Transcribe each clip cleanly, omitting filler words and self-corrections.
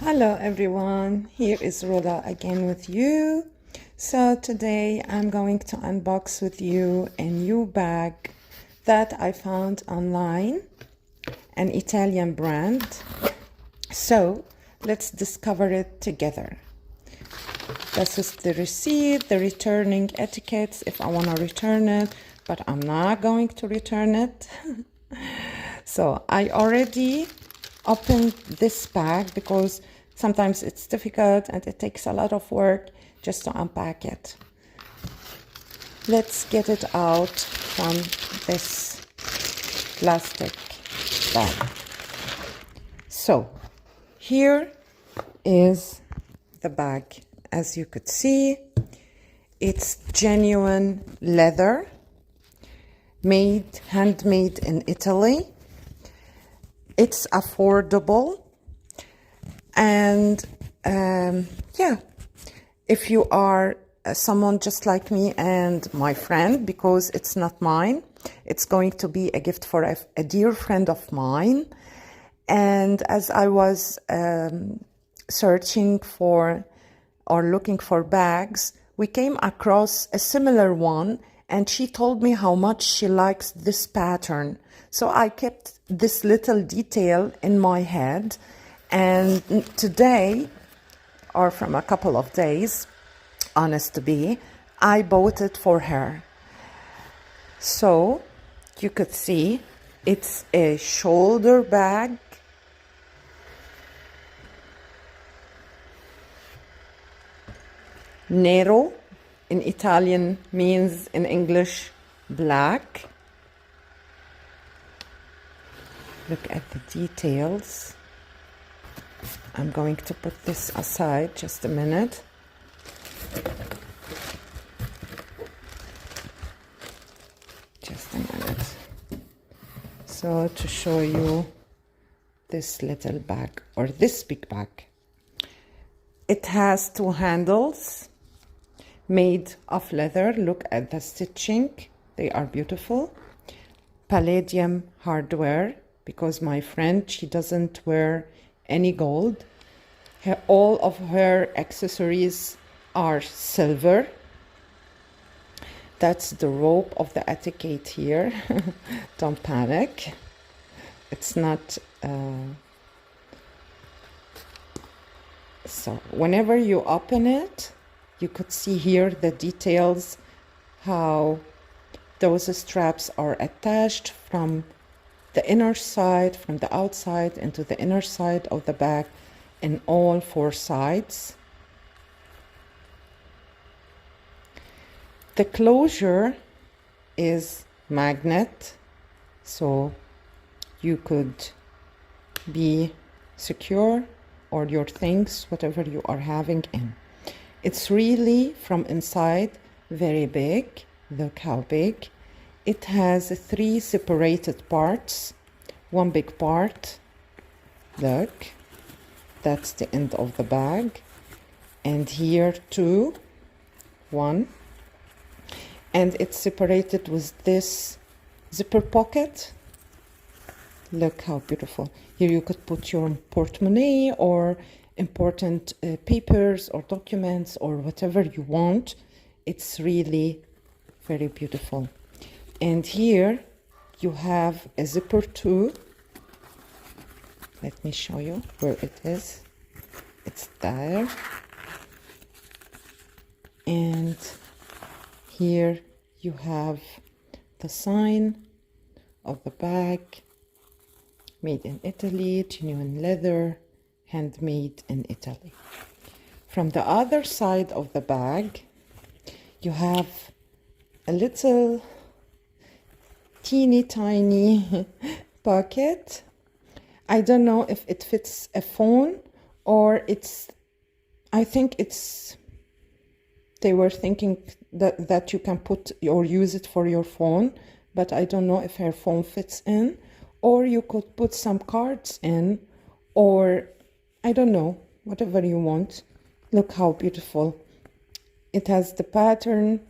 Hello everyone, here is Rhoda again with you. So today I'm going to unbox with you a new bag that I found online, an Italian brand. So let's discover it together. This is the receipt, the returning etiquettes if I want to return it, but I'm not going to return it. So I already opened this bag because sometimes it's difficult and it takes a lot of work just to unpack it. Let's get it out from this plastic bag. So here is the bag. As you could see, it's genuine leather, handmade in Italy. It's affordable, and yeah, if you are someone just like me and my friend, because it's not mine, it's going to be a gift for a dear friend of mine. And as I was searching for or looking for bags, we came across a similar one, and she told me how much she likes this pattern. So I kept this little detail in my head, and today, or from a couple of days, honest to be, I bought it for her. So you could see it's a shoulder bag. Nero in Italian means in English black. Look at the details. I'm going to put this aside just a minute. Just a minute. So to show you this little bag, or this big bag. It has two handles made of leather. Look at the stitching. They are beautiful. Palladium hardware, because my friend, she doesn't wear any gold. All of her accessories are silver. That's the rope of the etiquette here. Don't panic. It's not... So whenever you open it, you could see here the details, how those straps are attached from the inner side, from the outside into the inner side of the bag in all four sides. The closure is magnet, so you could be secure or your things, whatever you are having in. It's really from inside very big. Look how big. It has three separated parts. One big part. Look. That's the end of the bag. And here two. One. And it's separated with this zipper pocket. Look how beautiful. Here you could put your portemonnaie or important papers or documents or whatever you want. It's really very beautiful. And here you have a zipper too. Let me show you where it is. It's there. And here you have the sign of the bag. Made in Italy, genuine leather, handmade in Italy. From the other side of the bag, you have a little teeny tiny pocket. I don't know if it fits a phone or I think they were thinking that you can put or use it for your phone, but I don't know if her phone fits in. Or you could put some cards in, or I don't know, whatever you want. Look how beautiful. It has the pattern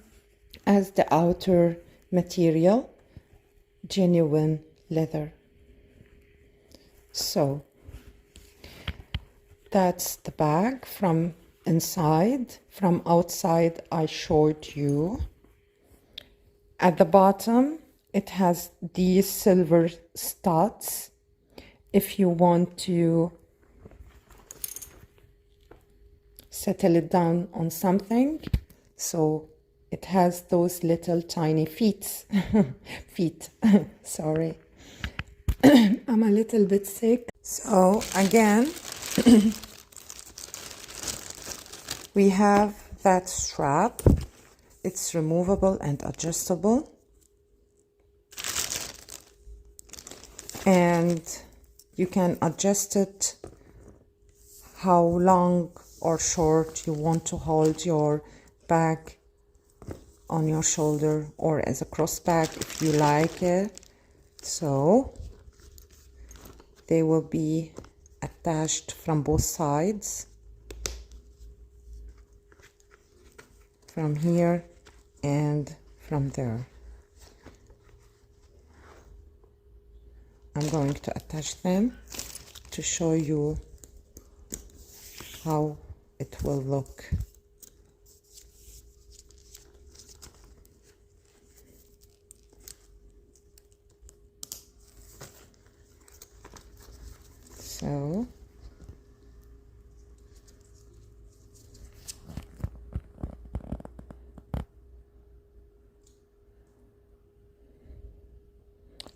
as the outer material, genuine leather. So that's the bag from inside. From outside, I showed you. At the bottom, it has these silver studs. If you want to settle it down on something, so it has those little tiny feet. Sorry. I'm a little bit sick. So again, we have that strap. It's removable and adjustable. And you can adjust it how long or short you want to hold your bag on your shoulder, or as a cross bag if you like it. So they will be attached from both sides, from here and from there. I'm going to attach them to show you how it will look. So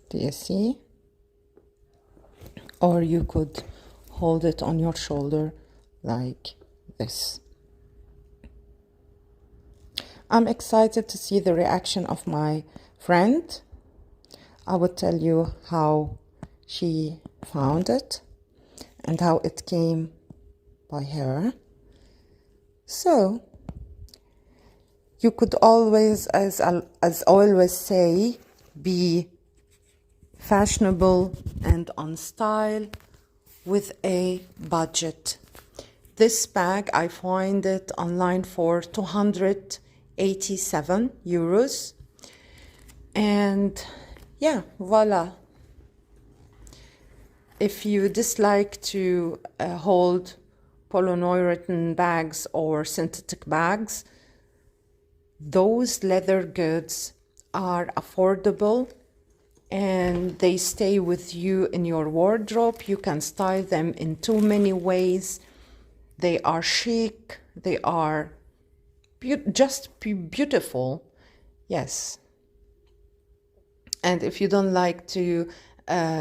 do you see? Or you could hold it on your shoulder like this. I'm excited to see the reaction of my friend. I will tell you how she found it and how it came by her. So you could always, as always say, be fashionable and on style with a budget. This bag, I find it online for 287 euros. And yeah, voila. If you dislike to hold polyurethane bags or synthetic bags, those leather goods are affordable and they stay with you in your wardrobe. You can style them in too many ways. They are chic, they are just beautiful, yes. And if you don't like to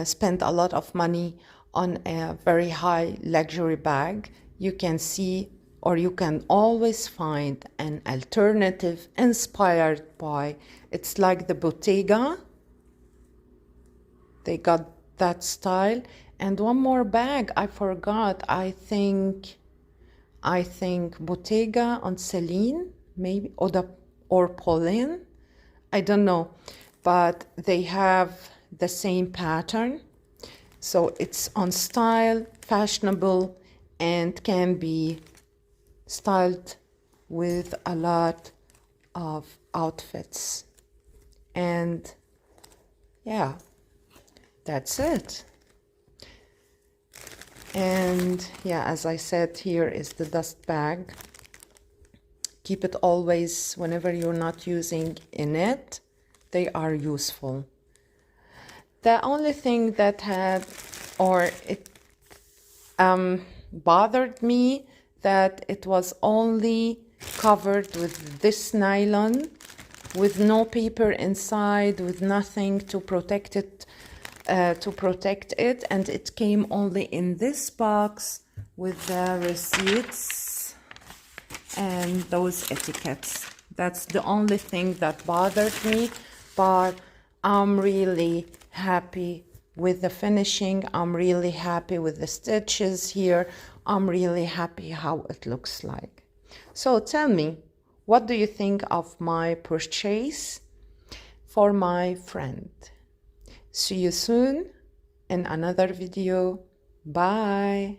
spend a lot of money on a very high luxury bag, you can see, or you can always find an alternative inspired by, it's like the Bottega. They got that style. And one more bag, I forgot, I think Bottega on Celine, maybe, or Pauline, I don't know. But they have the same pattern. So it's on style, fashionable, and can be styled with a lot of outfits. And yeah, that's it. And yeah, as I said, here is the dust bag. Keep it always, whenever you're not using in it, they are useful. The only thing that bothered me, that it was only covered with this nylon, with no paper inside, with nothing to protect it, and it came only in this box with the receipts and those etiquettes. That's the only thing that bothered me, but I'm really happy with the finishing. I'm really happy with the stitches here. I'm really happy how it looks like. So tell me, what do you think of my purchase for my friend? See you soon in another video. Bye.